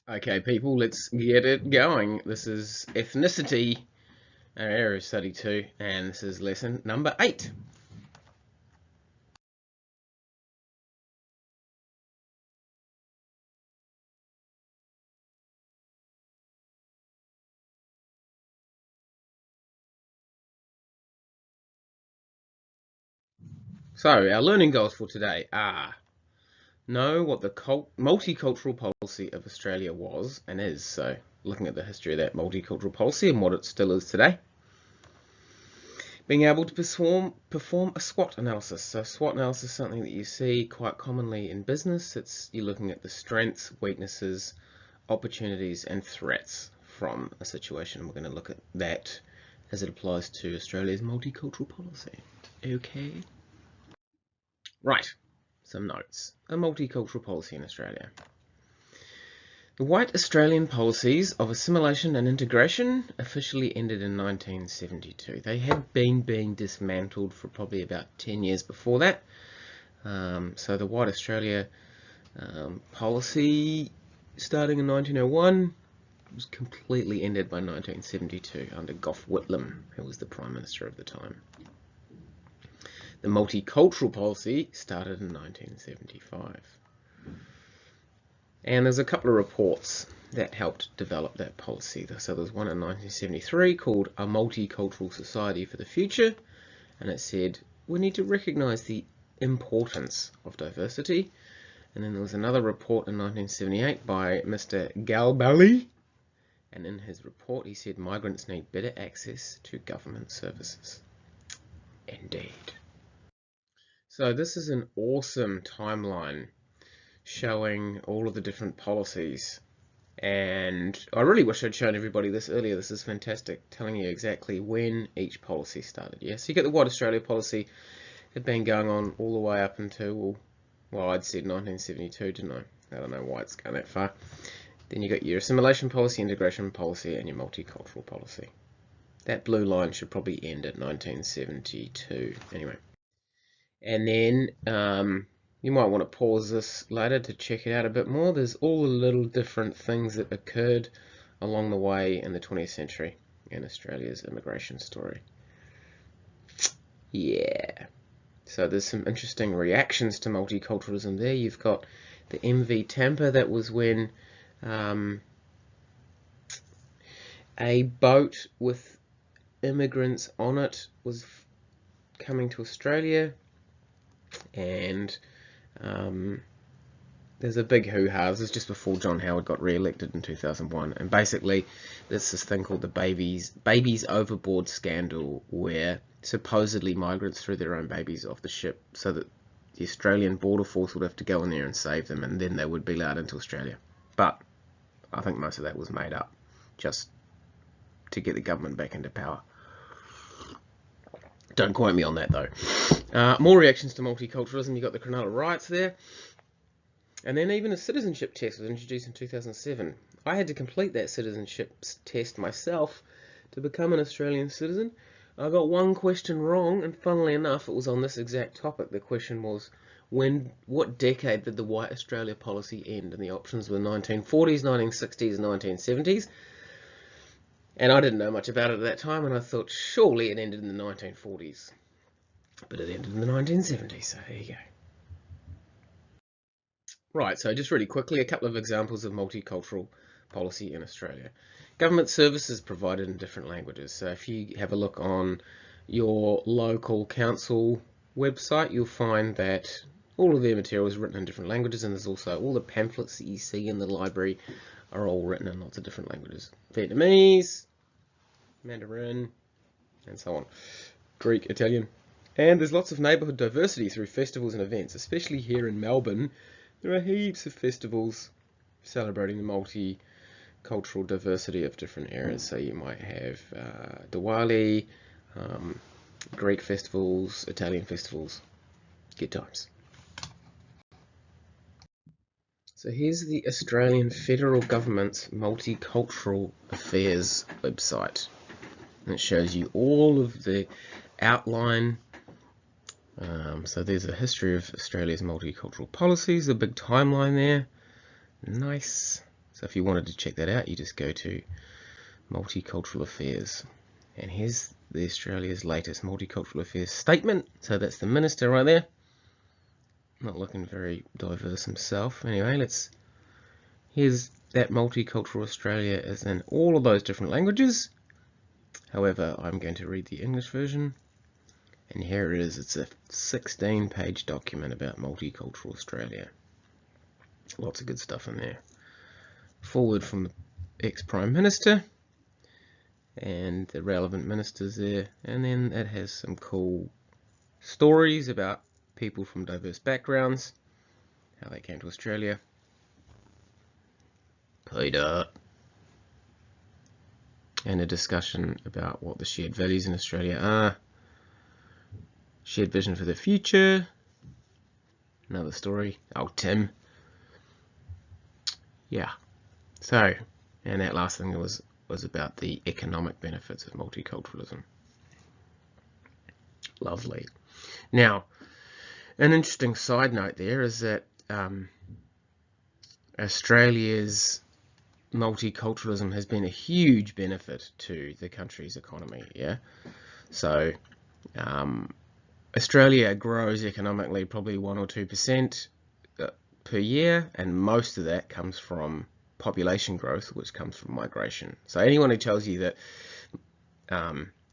Okay, people, let's get it going. This is ethnicity, our area of study 2, and this is lesson number 8. So, our learning goals for today are: know what the multicultural policy of Australia was and is. So, looking at the history of that multicultural policy and what it still is today. Being able to perform a SWOT analysis. So SWOT analysis is something that you see quite commonly in business. You're looking at the strengths, weaknesses, opportunities and threats from a situation. We're going to look at that as it applies to Australia's multicultural policy. Okay. Right, some notes. A multicultural policy in Australia. The white Australian policies of assimilation and integration officially ended in 1972. They had been being dismantled for probably about 10 years before that. So the white Australia policy, starting in 1901, was completely ended by 1972 under Gough Whitlam, who was the Prime Minister of the time. The multicultural policy started in 1975. And there's a couple of reports that helped develop that policy. So there's one in 1973 called A Multicultural Society for the Future, and it said we need to recognise the importance of diversity. And then there was another report in 1978 by Mr. Galbally, and in his report he said migrants need better access to government services. Indeed. So this is an awesome timeline showing all of the different policies, and I really wish I'd shown everybody this earlier. This is fantastic, telling you exactly when each policy started. Yeah, so you get the White Australia policy. Had been going on all the way up until, well, I'd said 1972, didn't I? I don't know why it's going that far. Then you got your assimilation policy, integration policy, and your multicultural policy. That blue line should probably end at 1972. Anyway, and then you might want to pause this later to check it out a bit more. There's all the little different things that occurred along the way in the 20th century in Australia's immigration story. Yeah. So there's some interesting reactions to multiculturalism there. You've got the MV Tampa. That was when a boat with immigrants on it was coming to Australia, and there's a big hoo-ha. This is just before John Howard got re-elected in 2001, and basically there's this thing called the babies overboard scandal, where supposedly migrants threw their own babies off the ship so that the Australian Border Force would have to go in there and save them, and then they would be allowed into Australia. But I think most of that was made up just to get the government back into power. Don't quote me on that though. More reactions to multiculturalism. You got the Cronulla riots there. And then even a citizenship test was introduced in 2007. I had to complete that citizenship test myself to become an Australian citizen. I got one question wrong, and funnily enough, it was on this exact topic. The question was, what decade did the White Australia policy end? And the options were 1940s, 1960s, and 1970s. And I didn't know much about it at that time, and I thought surely it ended in the 1940s. But it ended in the 1970s, so there you go. Right, so just really quickly, a couple of examples of multicultural policy in Australia. Government services provided in different languages. So if you have a look on your local council website, you'll find that all of their material is written in different languages, and there's also all the pamphlets that you see in the library are all written in lots of different languages. Vietnamese, Mandarin, and so on. Greek, Italian. And there's lots of neighbourhood diversity through festivals and events, especially here in Melbourne. There are heaps of festivals celebrating the multicultural diversity of different areas. So you might have Diwali, Greek festivals, Italian festivals. Good times. So here's the Australian Federal Government's Multicultural Affairs website. And it shows you all of the outline. So there's a history of Australia's multicultural policies, a big timeline there. Nice. So if you wanted to check that out, you just go to Multicultural Affairs. And here's the Australia's latest Multicultural Affairs statement. So that's the minister right there. Not looking very diverse himself. Anyway, here's that Multicultural Australia is in all of those different languages. However, I'm going to read the English version. And here it is. It's a 16-page document about Multicultural Australia. Lots of good stuff in there. Forward from the ex-Prime Minister and the relevant ministers there. And then it has some cool stories about people from diverse backgrounds, how they came to Australia. Peter. And a discussion about what the shared values in Australia are. Shared vision for the future. Another story. Oh, Tim. Yeah. So, and that last thing was about the economic benefits of multiculturalism. Lovely. Now, an interesting side note there is that Australia's multiculturalism has been a huge benefit to the country's economy. Yeah. So, Australia grows economically probably 1 or 2% per year, and most of that comes from population growth, which comes from migration. So anyone who tells you that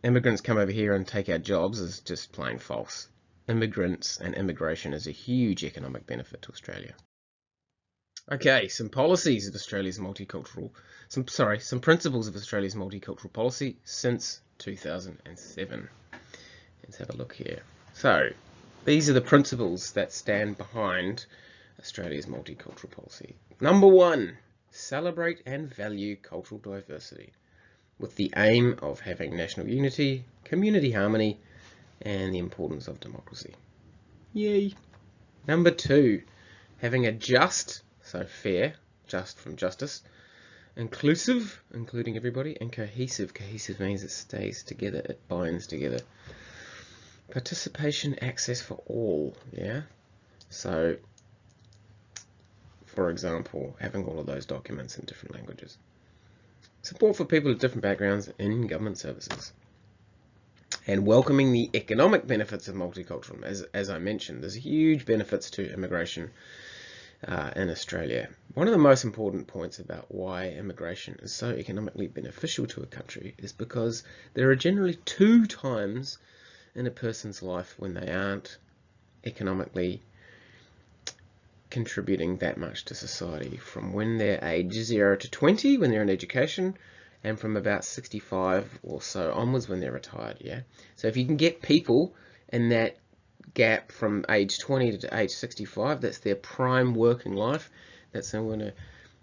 immigrants come over here and take our jobs is just plain false. Immigrants and immigration is a huge economic benefit to Australia. Okay, some policies of Australia's multicultural, some principles of Australia's multicultural policy since 2007. Let's have a look here. So, these are the principles that stand behind Australia's multicultural policy. Number 1, celebrate and value cultural diversity with the aim of having national unity, community harmony, and the importance of democracy. Yay! Number 2, having a just, so fair, just from justice, inclusive, including everybody, and cohesive. Cohesive means it stays together, it binds together. Participation, access for all, yeah? So, for example, having all of those documents in different languages. Support for people with different backgrounds in government services. And welcoming the economic benefits of multiculturalism. As I mentioned, there's huge benefits to immigration in Australia. One of the most important points about why immigration is so economically beneficial to a country is because there are generally 2 times in a person's life when they aren't economically contributing that much to society, from when they're age 0 to 20 when they're in education, and from about 65 or so onwards when they're retired. Yeah, so if you can get people in that gap from age 20 to age 65, that's their prime working life, that's going to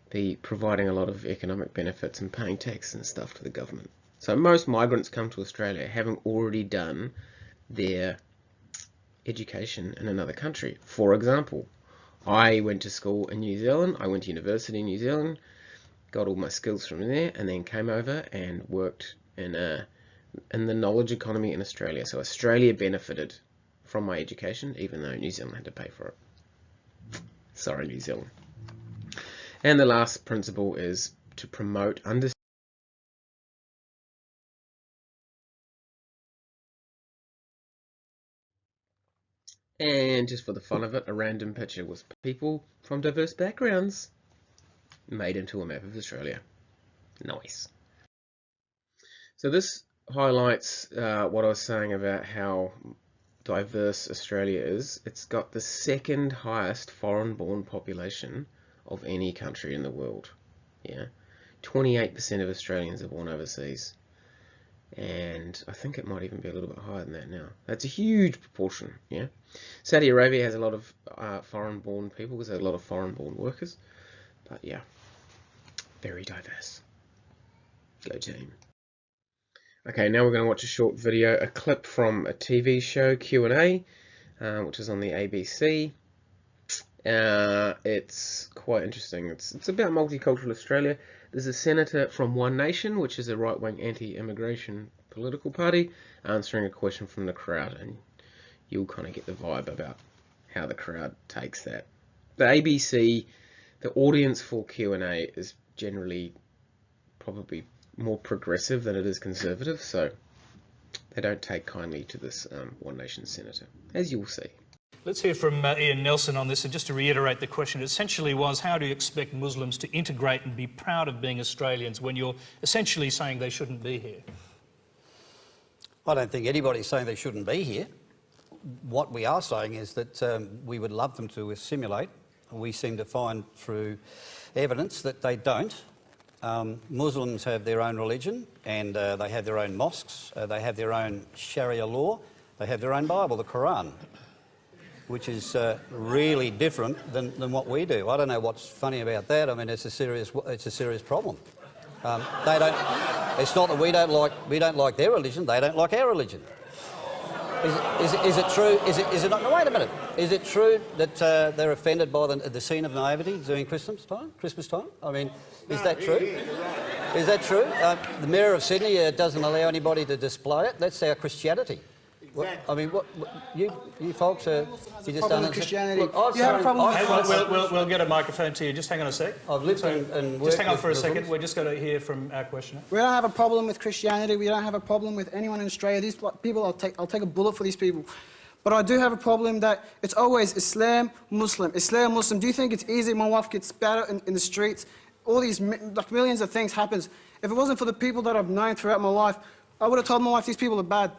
be providing a lot of economic benefits and paying tax and stuff to the government. So most migrants come to Australia having already done their education in another country. For example, I went to school in New Zealand, I went to university in New Zealand, got all my skills from there, and then came over and worked in the knowledge economy in Australia. So Australia benefited from my education, even though New Zealand had to pay for it. Sorry, New Zealand. And the last principle is to promote understanding. And just for the fun of it, a random picture was people from diverse backgrounds made into a map of Australia. Nice. So this highlights what I was saying about how diverse Australia is. It's got the 2nd highest foreign-born population of any country in the world. Yeah, 28% of Australians are born overseas. And I think it might even be a little bit higher than that now. That's a huge proportion, yeah. Saudi Arabia has a lot of foreign-born people, because there's a lot of foreign-born workers. But yeah, very diverse. Go team. Okay, now we're going to watch a short video, a clip from a TV show, Q&A, which is on the ABC. It's quite interesting. It's about multicultural Australia. There's a senator from One Nation, which is a right-wing anti-immigration political party, answering a question from the crowd, and you'll kind of get the vibe about how the crowd takes that. The ABC, the audience for Q&A is generally probably more progressive than it is conservative, so they don't take kindly to this One Nation senator, as you'll see. Let's hear from Ian Nelson on this, and just to reiterate the question, it essentially was, how do you expect Muslims to integrate and be proud of being Australians when you're essentially saying they shouldn't be here? I don't think anybody's saying they shouldn't be here. What we are saying is that we would love them to assimilate. We seem to find through evidence that they don't. Muslims have their own religion, and they have their own mosques, they have their own Sharia law, they have their own Bible, the Quran, which is really different than what we do. I don't know what's funny about that. I mean, it's a serious problem. They don't. It's not that we don't like their religion. They don't like our religion. Is it true? Is it not? No, wait a minute. Is it true that they're offended by the scene of naivety during Christmas time? I mean, is that true? Is that true? The Mayor of Sydney doesn't allow anybody to display it. That's our Christianity. Exactly. I mean, you folks you just don't Christianity. Look, you have a problem. We'll get a microphone to you. Just hang on a sec. I've lived and just hang on for a second. We're just going to hear from our questioner. We don't have a problem with Christianity. We don't have a problem with anyone in Australia. These people, I'll take a bullet for these people. But I do have a problem that it's always Islam, Muslim, Islam, Muslim. Do you think it's easy? My wife gets spat out in the streets. All these millions of things happens. If it wasn't for the people that I've known throughout my life, I would have told my wife these people are bad.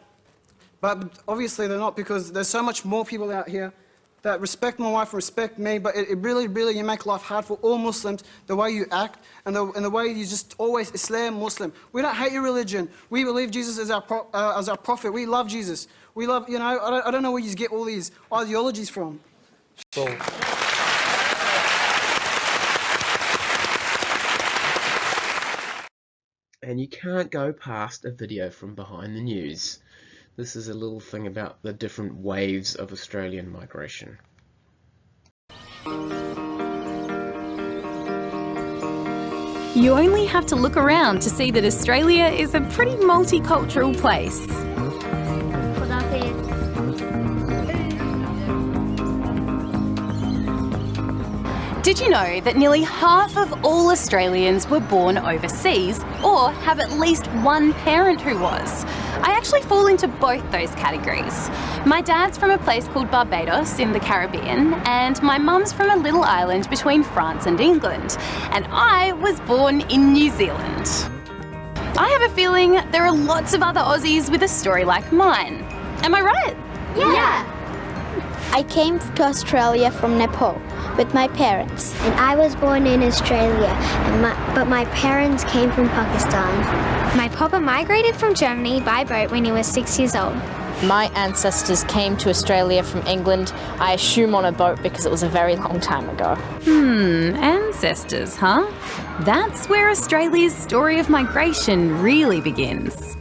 But obviously they're not, because there's so much more people out here that respect my wife and respect me, but it really, you make life hard for all Muslims, the way you act and the way you just always Islam, Muslim. We don't hate your religion. We believe Jesus is our prophet. We love Jesus. We love, you know, I don't know where you get all these ideologies from. Well, And you can't go past a video from Behind the News. This is a little thing about the different waves of Australian migration. You only have to look around to see that Australia is a pretty multicultural place. Did you know that nearly half of all Australians were born overseas or have at least one parent who was? I actually fall into both those categories. My dad's from a place called Barbados in the Caribbean, and my mum's from a little island between France and England, and I was born in New Zealand. I have a feeling there are lots of other Aussies with a story like mine. Am I right? Yeah. I came to Australia from Nepal with my parents. And I was born in Australia, but my parents came from Pakistan. My papa migrated from Germany by boat when he was 6 years old. My ancestors came to Australia from England, I assume on a boat because it was a very long time ago. Ancestors, huh? That's where Australia's story of migration really begins.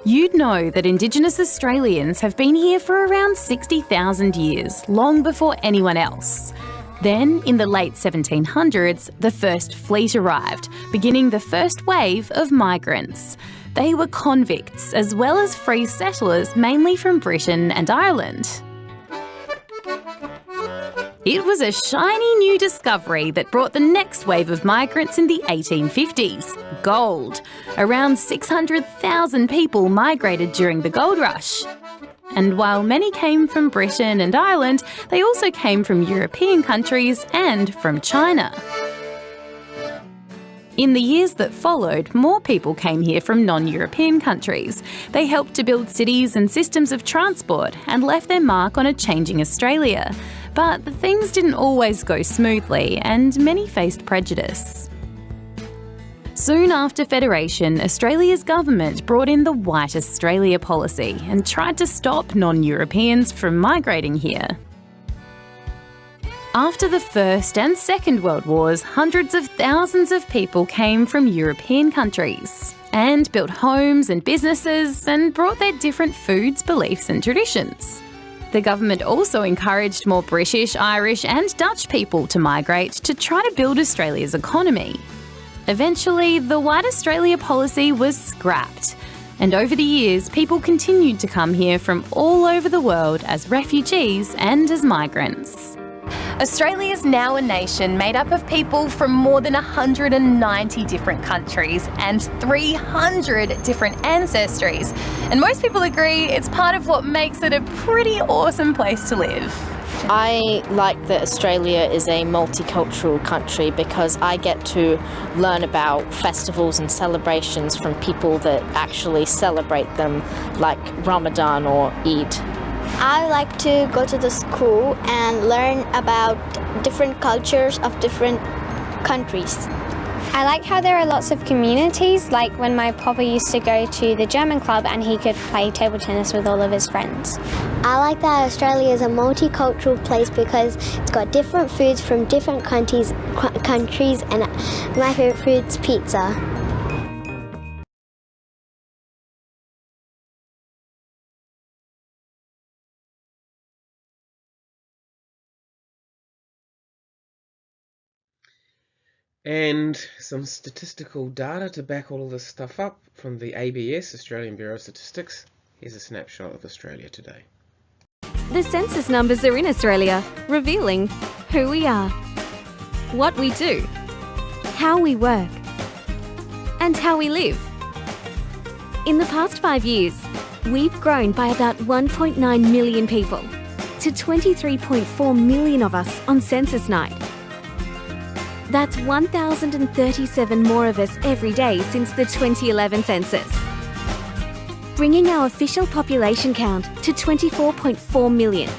You'd know that Indigenous Australians have been here for around 60,000 years, long before anyone else. Then, in the late 1700s, the first fleet arrived, beginning the first wave of migrants. They were convicts, as well as free settlers, mainly from Britain and Ireland. It was a shiny new discovery that brought the next wave of migrants in the 1850s, gold. Around 600,000 people migrated during the gold rush. And while many came from Britain and Ireland, they also came from European countries and from China. In the years that followed, more people came here from non-European countries. They helped to build cities and systems of transport and left their mark on a changing Australia. But things didn't always go smoothly, and many faced prejudice. Soon after Federation, Australia's government brought in the White Australia policy and tried to stop non-Europeans from migrating here. After the First and Second World Wars, hundreds of thousands of people came from European countries and built homes and businesses and brought their different foods, beliefs and traditions. The government also encouraged more British, Irish and Dutch people to migrate to try to build Australia's economy. Eventually, the White Australia policy was scrapped, and over the years, people continued to come here from all over the world as refugees and as migrants. Australia is now a nation made up of people from more than 190 different countries and 300 different ancestries. And most people agree it's part of what makes it a pretty awesome place to live. I like that Australia is a multicultural country because I get to learn about festivals and celebrations from people that actually celebrate them, like Ramadan or Eid. I like to go to the school and learn about different cultures of different countries. I like how there are lots of communities, like when my papa used to go to the German club and he could play table tennis with all of his friends. I like that Australia is a multicultural place because it's got different foods from different countries, and my favourite food's pizza. And some statistical data to back all of this stuff up from the ABS, Australian Bureau of Statistics. Here's a snapshot of Australia today. The census numbers are in Australia, revealing who we are, what we do, how we work, and how we live. In the past 5 years, we've grown by about 1.9 million people to 23.4 million of us on census night. That's 1,037 more of us every day since the 2011 census, bringing our official population count to 24.4 million.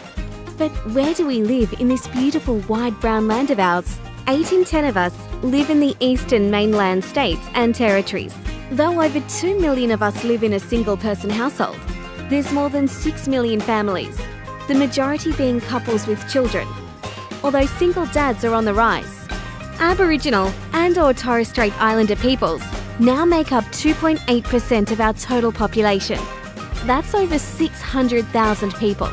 But where do we live in this beautiful wide brown land of ours? 8 in 10 of us live in the eastern mainland states and territories. Though over 2 million of us live in a single-person household, there's more than 6 million families, the majority being couples with children. Although single dads are on the rise, Aboriginal and/or Torres Strait Islander peoples now make up 2.8% of our total population. That's over 600,000 people.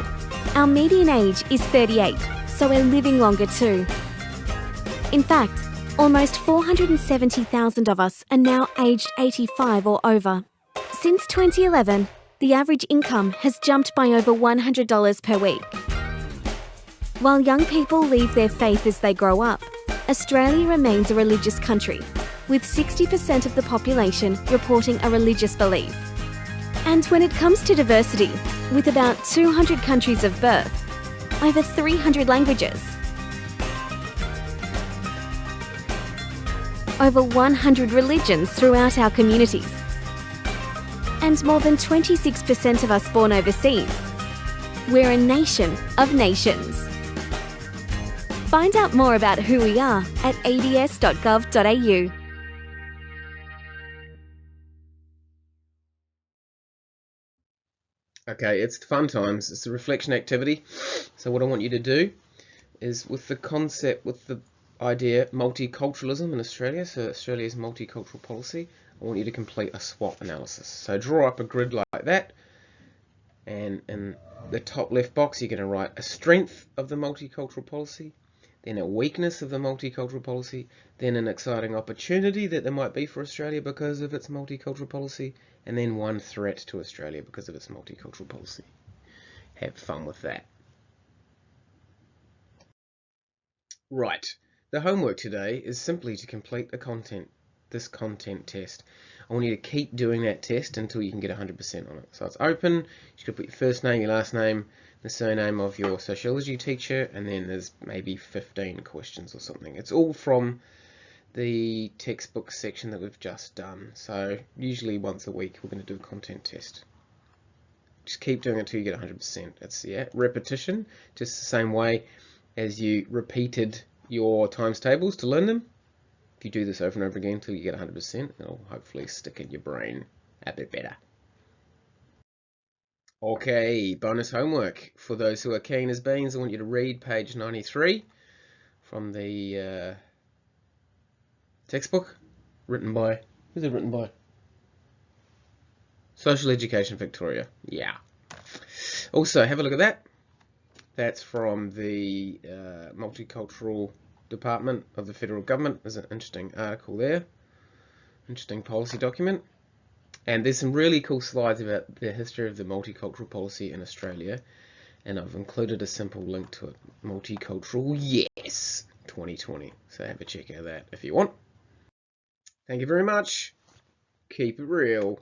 Our median age is 38, so we're living longer too. In fact, almost 470,000 of us are now aged 85 or over. Since 2011, the average income has jumped by over $100 per week. While young people leave their faith as they grow up, Australia remains a religious country, with 60% of the population reporting a religious belief. And when it comes to diversity, with about 200 countries of birth, over 300 languages, over 100 religions throughout our communities, and more than 26% of us born overseas, we're a nation of nations. Find out more about who we are at abs.gov.au. Okay, it's fun times. It's a reflection activity. So what I want you to do is with the concept, with the idea multiculturalism in Australia, so Australia's multicultural policy, I want you to complete a SWOT analysis. So draw up a grid like that, and in the top left box you're going to write a strength of the multicultural policy, then a weakness of the multicultural policy, then an exciting opportunity that there might be for Australia because of its multicultural policy, and then one threat to Australia because of its multicultural policy. Have fun with that. Right, the homework today is simply to complete this content test. I want you to keep doing that test until you can get 100% on it. So it's open, you could put your first name, your last name, the surname of your sociology teacher, and then there's maybe 15 questions or something. It's all from the textbook section that we've just done. So usually once a week we're going to do a content test. Just keep doing it until you get 100%. It's repetition, just the same way as you repeated your times tables to learn them. If you do this over and over again until you get 100%, it'll hopefully stick in your brain a bit better. Okay, bonus homework. For those who are keen as beans, I want you to read page 93 from the textbook, written by, who's it written by? Social Education Victoria. Yeah. Also, have a look at that. That's from the Multicultural Department of the Federal Government. There's an interesting article there. Interesting policy document. And there's some really cool slides about the history of the multicultural policy in Australia. and I've included a simple link to it. Multicultural Yes 2020. So have a check out of that if you want. Thank you very much. Keep it real.